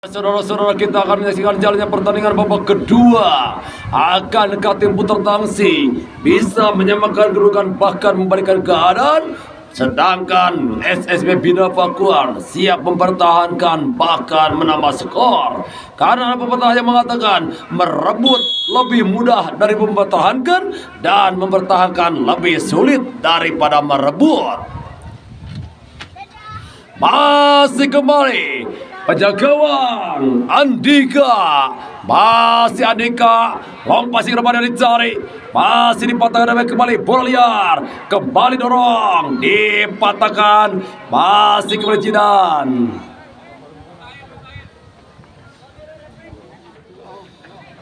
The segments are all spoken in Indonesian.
Saudara-saudara, kita akan menyaksikan jalannya pertandingan babak kedua. Akankah tim putra tangsi bisa menyamakan kedudukan bahkan membalikan keadaan? Sedangkan SSB Bina Pakuan siap mempertahankan bahkan menambah skor. Karena pepatah yang mengatakan merebut lebih mudah dari mempertahankan dan mempertahankan lebih sulit daripada merebut. Masih kembali penjagawan Andika, masih Andika, lompat sih depan dicari, masih dipatahkan kembali bola liar, kembali dorong, dipatahkan, masih kembali Jidan.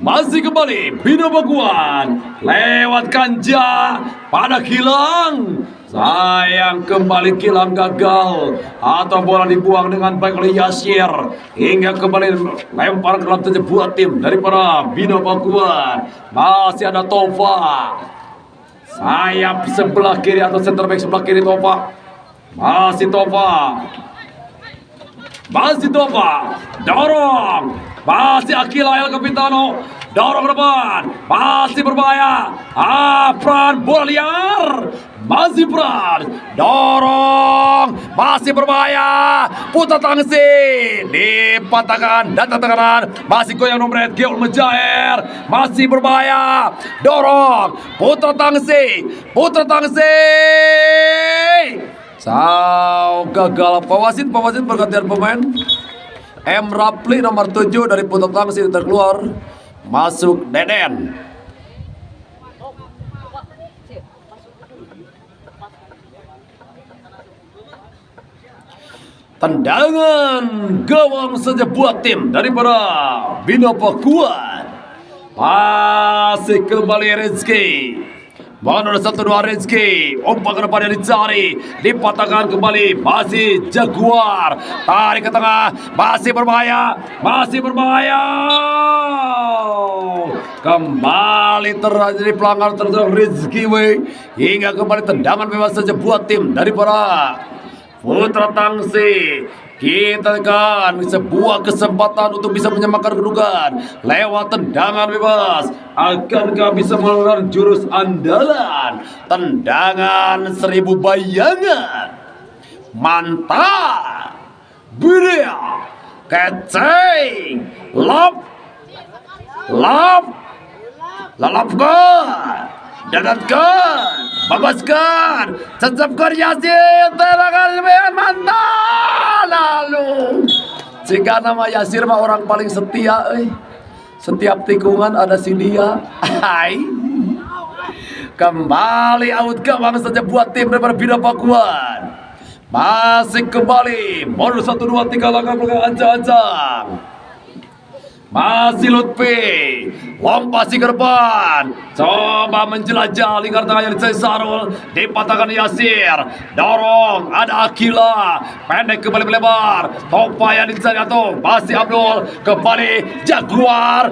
Masih kembali Bina Pakuan, lewat Kanja pada Gilang. Sayang, kembali Gilang gagal, atau bola dibuang dengan baik oleh Yasir, hingga kembali lempar ke dalam sebuah tim dari para Bina Pakuan. Masih ada Tova, sayap sebelah kiri atau center back sebelah kiri Tova. Masih Tova, dorong, masih Akila El Capitano, dorong ke depan, masih berbahaya. Pran, bola liar, masih Pran, dorong, masih berbahaya. Putra tangsi dipatahkan dan tekanan, masih goyang nomor Geol Mejair, masih berbahaya. Dorong, putra tangsi. Gagal Pawasit pergantian pemain. M. Rapli nomor 7 dari Putra Tangsi terkeluar, masuk Deden. Tendangan gawang saja buat tim daripada Bina Pakuan. Masih kembali Rizky, mana 1-2 Rizky, umpan ke depan yang dicari, dipatahkan kembali, masih Jaguar, tarik ke tengah, masih berbahaya, kembali terjadi pelanggaran terhadap Rizky hingga kembali tendangan bebas saja buat tim daripada Putra Tangsi. Kita kan sebuah kesempatan untuk bisa menyamakan kedudukan lewat tendangan bebas. Akankah bisa mengeluarkan jurus andalan tendangan 1000 bayangan? Mantap, Bria, keceng, lalapkan, dadatkan, babaskan, cecapkan Yasir, tendangan lebih mantap. Lalu jika nama Yasir mah orang paling setia, setiap tikungan ada si dia. Hai, kembali out gawang saja buat tim daripada Bina Pakuan. Masih kembali modus 1, 2, 3 langkah belakang ancang-ancang. Masih Lutfi, lompat ke depan, coba menjelajah lingkar tengah yang dicari Sarul, dipatahkan Yasir, dorong, ada Akila, pendek kembali melebar, Topa yang dicari atau masih Abdul, kembali Jaguar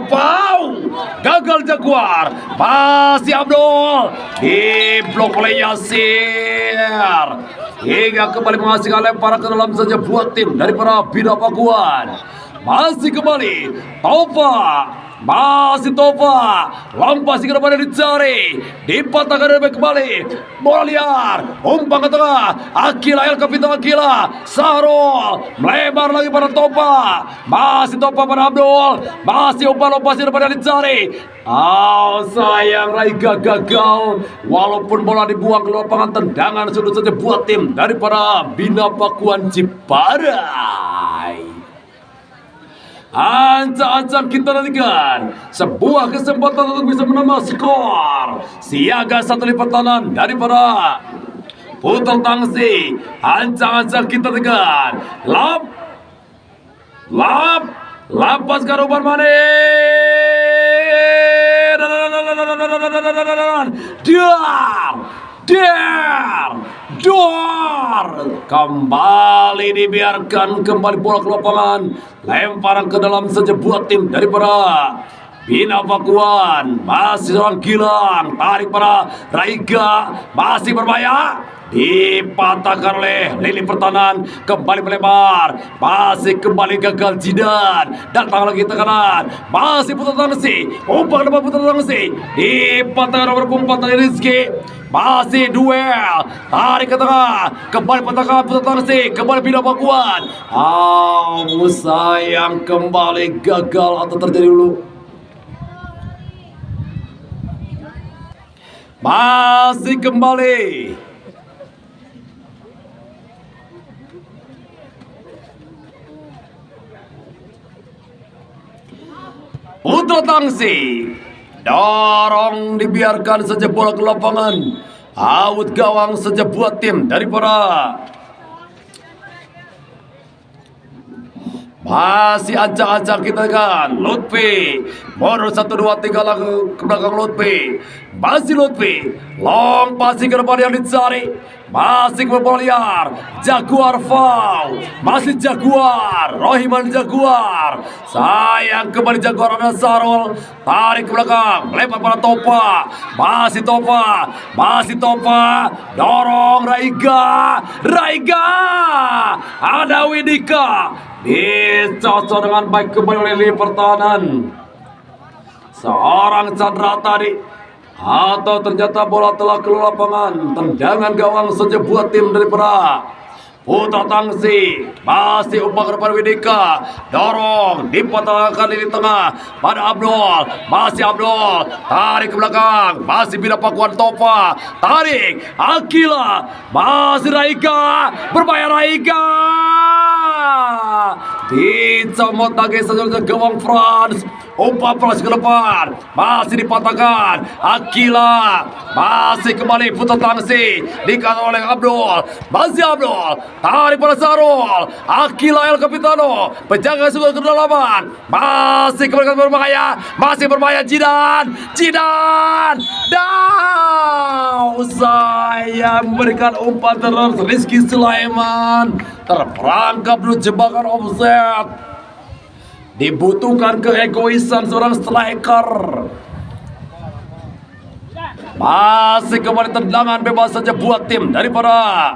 Pau, gagal Jaguar, masih Abdul, diblok oleh Yasir, hingga kembali menghasilkan lemparan ke dalam saja buat tim dari para Bina Pakuan. Masih kembali Tova, lompat ke depan yang dicari, dipatahkan dari kembali, bola liar, umpan ke tengah, Akila El Capitano Akila, Sahrul, melebar lagi pada Tova, masih Tova pada Abdul, masih umpan lompat ke depan yang dicari. Sayang, Raiga gagal, walaupun bola dibuang ke lapangan, tendangan sudah saja buat tim daripada Bina Pakuan Ciparai. Ancang-ancang kita nantikan sebuah kesempatan untuk bisa menambah skor. Siaga 1 lipatan daripada Putra Tangsi. Ancang-ancang kita tekan. Lepaskan umpan Dor, kembali dibiarkan kembali bola ke lapangan, lemparan ke dalam saja buat tim daripada Bina Pakuan. Masih seorang Gilang, tarik para Raiga, masih berbahaya, dipatahkan oleh lini pertahanan, kembali melebar, masih kembali gagal Jidan, datang lagi tekanan, masih putar tangsi, umpan ke depan putar tangsi, dipatahkan nomor 4 oleh Rizky, masih duel, tarik ke tengah, kembali patahkan putar tangsi, kembali Bina Pakuan, sayang kembali gagal atau terjadi dulu. Masih kembali. Putra tangsi. Dorong, dibiarkan saja bola ke lapangan. Out gawang saja buat tim daripada masih ancang-ancang kita kan. Lutfi mundur 1, 2, 3 lagi ke belakang Lutfi. Masih Lutfi, long pasti ke depan yang dicari. Masih ke bola liar, Jaguar foul. Masih Jaguar, Rohiman Jaguar. Sayang kembali Jaguar, ada Sarul. Tarik ke belakang, lempar pada Topa. Masih Topa, masih Topa. Dorong Raiga, Raiga. Ada Widika. Dicocok dengan baik kembali oleh lini pertahanan. Seorang Chandra tadi. Atau ternyata bola telah keluar lapangan. Tendangan gawang saja buat tim daripada Putra Tangsi. Masih umpan ke depan Widika. Dorong, dipatahkan lini tengah pada Abdul. Masih Abdul, tarik ke belakang. Masih Bina Pakuan Topa. Tarik, Akila. Masih Raiga, berbahaya Raiga. Dicomot lagi saja gawang Frans. Umpan Frans ke depan, masih dipatahkan. Akila, masih kembali Putra Tangsi, dikatakan oleh Abdul. Masih Abdul, tarik pada Sarul. Akila El Capitano, penjaga sudah kedalaman. Masih kembali berbahaya, masih berbahaya Jidan. Jidan, down. Saya memberikan umpan terus Rizky Sulaiman. Terperangkap dulu jebakan offset. Dibutuhkan keegoisan seorang striker. Masih kembali tendangan bebas saja buat tim daripada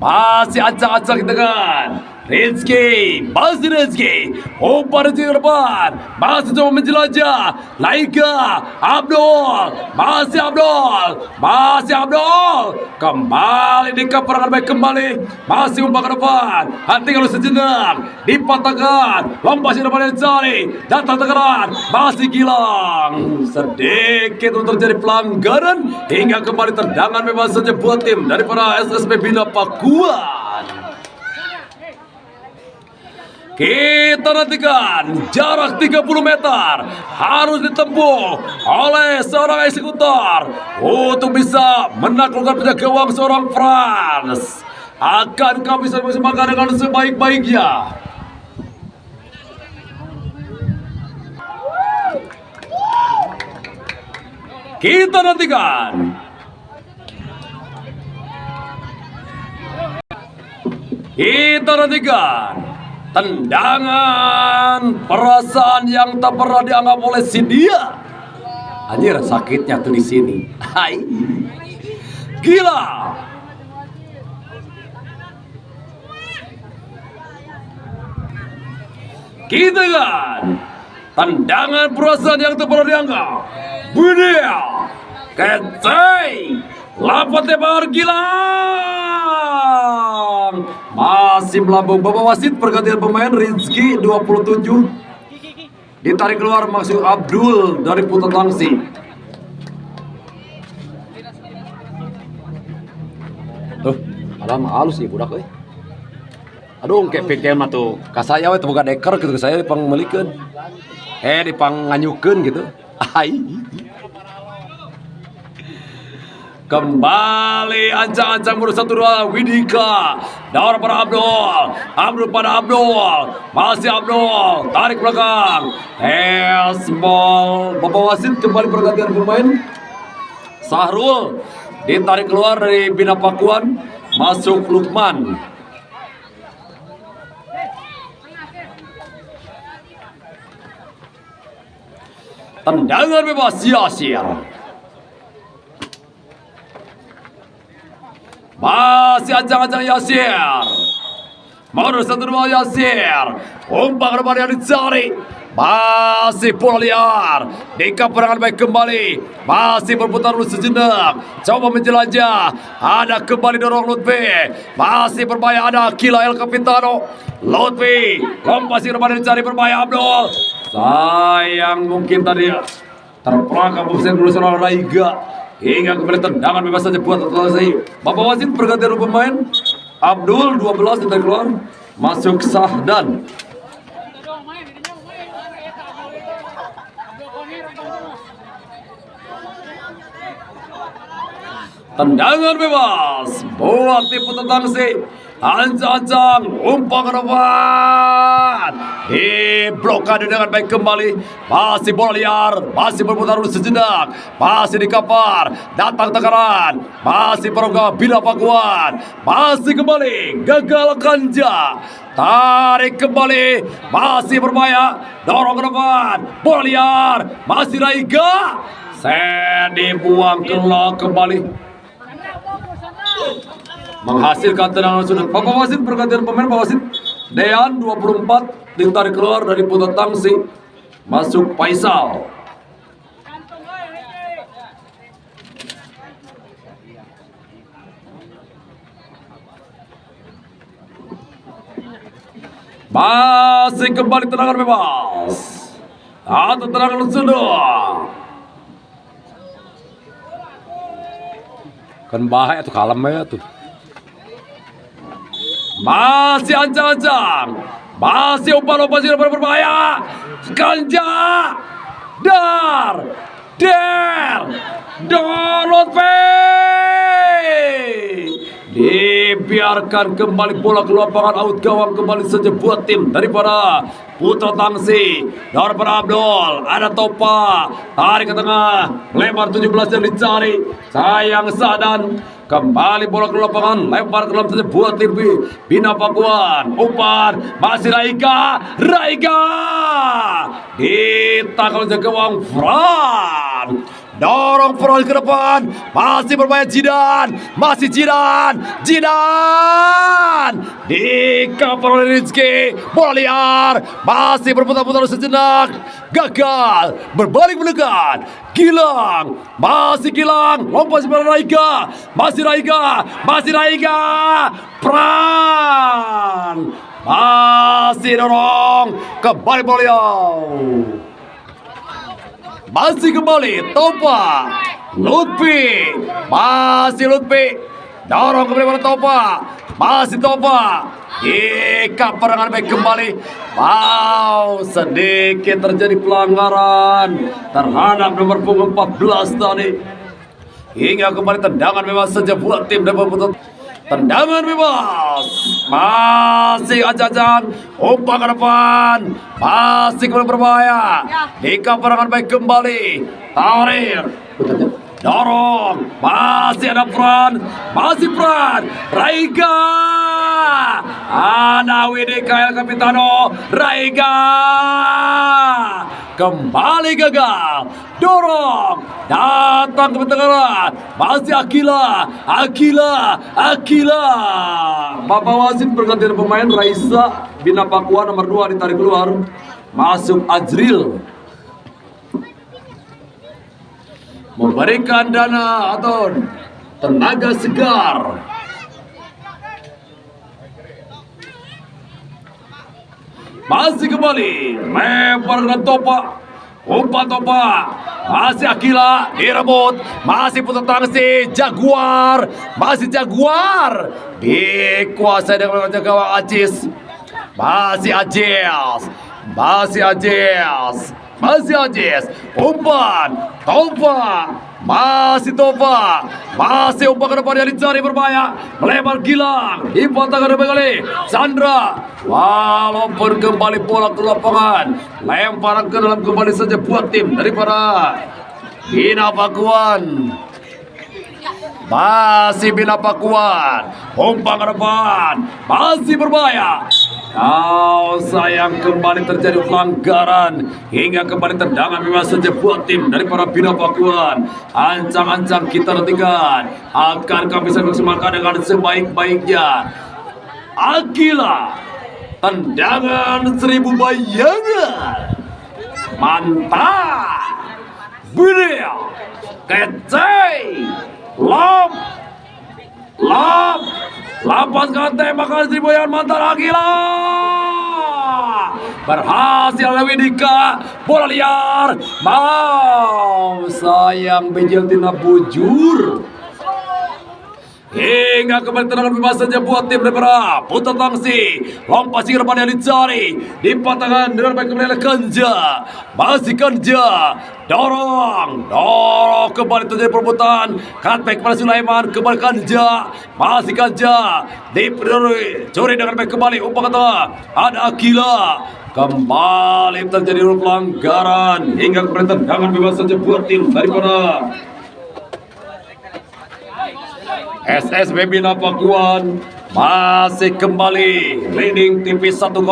masih acak-acak dengan Rizky. Masih Rizky, umpan Rizky ke depan, masih coba menjelajah. Laika, Abdul, masih Abdul, masih Abdul. Kembali di keperangan baik kembali, masih umpan ke depan. Hati kalau sejenak, dipatahkan, lompat di depan yang cari, datang tekanan, masih Gilang. Sedikit untuk terjadi pelanggaran, hingga kembali tendangan bebas saja buat tim daripada SSB Bina Pakuan. Kita nantikan jarak 30 meter harus ditempuh oleh seorang eksekutor untuk bisa menaklukkan penjaga gawang seorang Frans. Akankah bisa disemakan dengan sebaik-baiknya? Kita nantikan. Kita nantikan tendangan perasaan yang tak pernah dianggap oleh si dia. Anjir, sakitnya tuh di sini. Hai. Gila. Kita kan tendangan perasaan yang tak pernah dianggap. Budia. Kecai. Lapat lebar Gilang. Masih melambung Bapak wasit, pergantian pemain Rizky 27. Ditarik keluar masuk Abdul dari Putra Tangsi. Tuh, ada halus sih budak euy. Aduh, kayak pikir mah tuh. Ka saya we teu boga deker gitu, saya dipang melikeun. Dipang nganyukeun gitu. Ai. Kembali ancang-ancang berusaha 1-2 Widika. Daur pada Abdul. Abdul pada Abdul. Masih Abdul. Tarik belakang. Ball. Bapak wasit kembali pergantian pemain. Sahrul ditarik keluar dari Bina Pakuan. Masuk Lukman. Tendangan bebas Yasir. Masih ancang-ancang Yasir. Nomor 1 Yasir. Umpan ke depan yang dicari. Masih bola liar. Dika perangan baik kembali. Masih berputar dulu sejenak. Coba menjelajah. Ada kembali dorong Lutfi. Masih berbahaya ada Akila El Capitano. Lutfi. Lompat ke depan dicari berbahaya Abdul. Sayang mungkin tadi terperangkap bersama dulu seorang Raiga. Hingga kembali tendangan bebas saja buat selesai. Bapak wasit pergantian pemain. Abdul 12 sudah keluar. Masuk Sahdan. Tendangan bebas buat tim Putra Tangsi. Ancang-ancang umpan ke depan. Diblokade dengan baik kembali. Masih bola liar. Masih berputar dulu sejenak. Masih dikapar. Datang tekanan. Masih program Bina Pakuan. Masih kembali. Gagal Kanja. Tarik kembali. Masih berbahaya. Dorong ke depan. Bola liar. Masih Raiga. Sandy buang keluar kembali. Menghasilkan tendangan sudah. Bapak wasit pergantian pemain. Bapak wasit Dean 24 ditarik keluar dari Putra Tangsi. Masuk Faisal. Masih kembali tendangan bebas. Atau tendangan sudah. Kan bahaya tuh kalem ya tuh. Masih ancang-ancang. Masih umpan-umpan sih berbahaya. Kanja. Dar. Lutfi. Dibiarkan kembali bola ke lapangan out gawang kembali saja buat tim daripada Putra Tangsi. Daripada Abdul, ada Topa, tarik ke tengah, lempar 17 yang dicari. Sayang Sadan. Kembali bola ke lapangan, lempar ke dalam saja buat tim Bina Pakuan. Umpan, masih Raiga. Ditackle ke gawang Fran. Dorong Fran ke depan. Masih berbahaya Jidan. Dikapal oleh Rizky. Bola liar. Masih berputar-putar sejenak. Gagal. Berbalik mendekat. Gilang. Masih Gilang. Lompat sebelah Raiga. Masih Raiga. Pran. Masih dorong. Kembali bola liar. Masih kembali Topa. Lutfi. Masih Lutfi. Dorong kembali pada Topa. Masih Topa. Ika perangan baik kembali. Wow, sedikit terjadi pelanggaran terhadap nomor punggung 14 tadi. Hingga kembali tendangan bebas saja buat tim Depok Putra. Tendangan bebas. Masih ajajan. Umpan ke depan. Masih kembali berbahaya. Ika perangan baik kembali. Tarik. Dorong. Masih ada Fran. Raiga. Ada Widika El Capitano. Raiga. Kembali gagal. Dorong. Datang ke tengah. Masih Akila. Bapak wasit pergantian pemain. Raisa Bina Pakuan nomor 2 ditarik keluar. Masuk Azril. Memberikan dana atau tenaga segar. Masih kembali. Lempar dengan Topa. Umpan Topa. Masih Akila. Direbut. Masih Putra Tangsi. Jaguar. Dikuasai dengan gawang Aziz. Masih Aziz. Umpan. Topa. Masih umpan ke depan yang dicari berbahaya. Melebar Gilang. Dipotong kembali Sandra. Walaupun kembali bola ke lapangan. Lempar ke dalam kembali saja buat tim daripada Bina Pakuan. Masih Bina Pakuan. Umpan ke depan. Masih berbahaya. Oh sayang, kembali terjadi pelanggaran hingga kembali tendangan bebas saja buat tim dari para Bina Pakuan. Ancang-ancang kita nantikan akankah bisa maksimalkan dengan sebaik-baiknya. Akila, tendangan 1000 bayangan, mantap, beliau, kecai, lop, lepaskan tembakan 1000 bayangan, mantap Akila, berhasil Widika, bola liar, mau sayang bejel tina bujur. Hingga kembali tendangan bebas saja buat tim daripada Putra Tangsi. Lompat singkir pada yang dicari, dipatahkan dengan baik kembali oleh Kanja. Masih Kanja, dorong kembali terjadi perebutan. Cutback pada Sulaiman, kembali Kanja, masih Kanja, curi dengan baik kembali. Umpan kata ada Akila. Kembali terjadi pelanggaran hingga kembali tendangan bebas saja buat tim daripada SSB Bina Pakuan. Masih kembali leading tipis 1-0,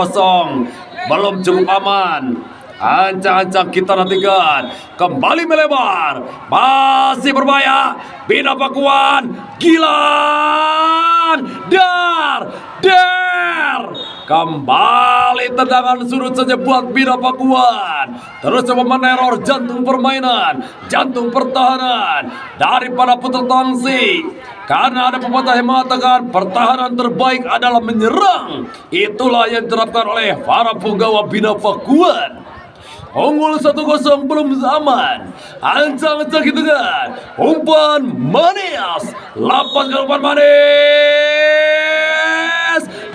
belum cukup aman. Ancang-ancang kita nantikan kembali melebar, masih berbahaya Bina Pakuan. Gilan dar kembali tendangan surut saja buat Bina Pakuan. Terus coba meneror jantung permainan, jantung pertahanan daripada Putra Tangsi. Karena ada pepatah yang mengatakan pertahanan terbaik adalah menyerang. Itulah yang diterapkan oleh para penggawa Bina Pakuan. Unggul 1-0 belum aman. Ancang-ancang gitu kan. Umpan manis, lepaskan umpan manis.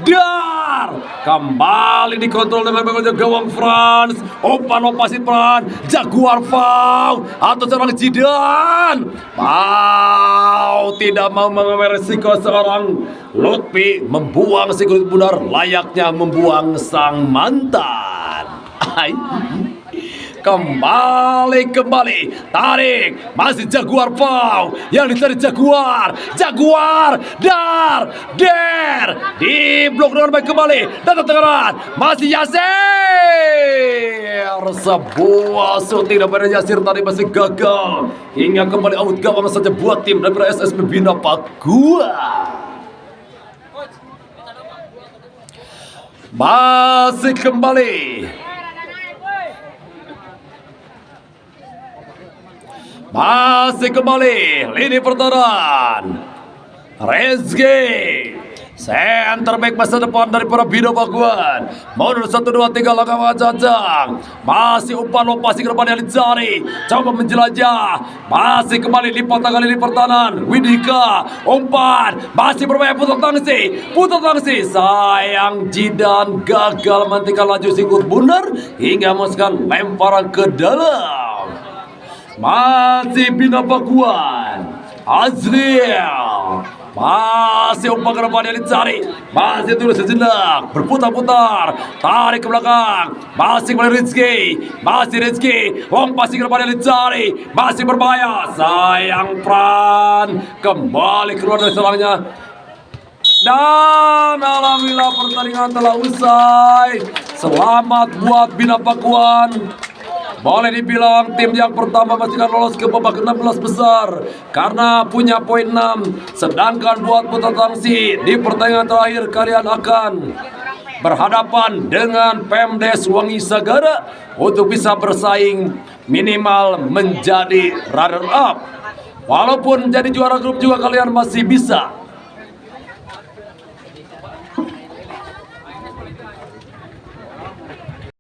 Dar kembali dikontrol dengan baik gawang France. Umpan lepasin peran Jaguar Fau atau seorang Jidan. Tidak mau mengambil resiko seorang Lutfi membuang si kulit bundar layaknya membuang sang mantan. Kembali tarik, masih Jaguar Fau yang dicari Jaguar dar di blok dengan baik kembali datang tengaran, masih Yasir, sebuah shooting daripada Yasir tadi masih gagal hingga kembali out gawang saja buat tim daripada SSB Bina Pakuan. Masih kembali lini pertahanan Rezeki, center back masa depan dari para Bina Pakuan. Mundur 1, 2, 3 langkah mengancang. Masih umpan lopasi ke depan yang dicari, coba menjelajah. Masih kembali lipat tangan lini pertahanan Widika, umpan masih berbahaya Putra Tangsi. Sayang Jidan gagal menghentikan laju sikut bundar hingga memasukkan lemparan ke dalam. Masih Bina Pakuan, Azriel, masih umpan ke depan yang dicari, masih terus sejenak berputar-putar, tarik ke belakang, masih kembali Rizky, lompasi ke depan yang dicari, masih berbahaya, sayang Pran, kembali keluar dari serangnya. Dan alhamdulillah pertandingan telah usai. Selamat buat Bina Pakuan. Boleh dibilang tim yang pertama pastikan lolos ke babak 16 besar karena punya poin 6. Sedangkan buat Putra Tangsi di pertandingan terakhir kalian akan berhadapan dengan Pemdes Wangi Sagara untuk bisa bersaing minimal menjadi runner up. Walaupun menjadi juara grup juga kalian masih bisa.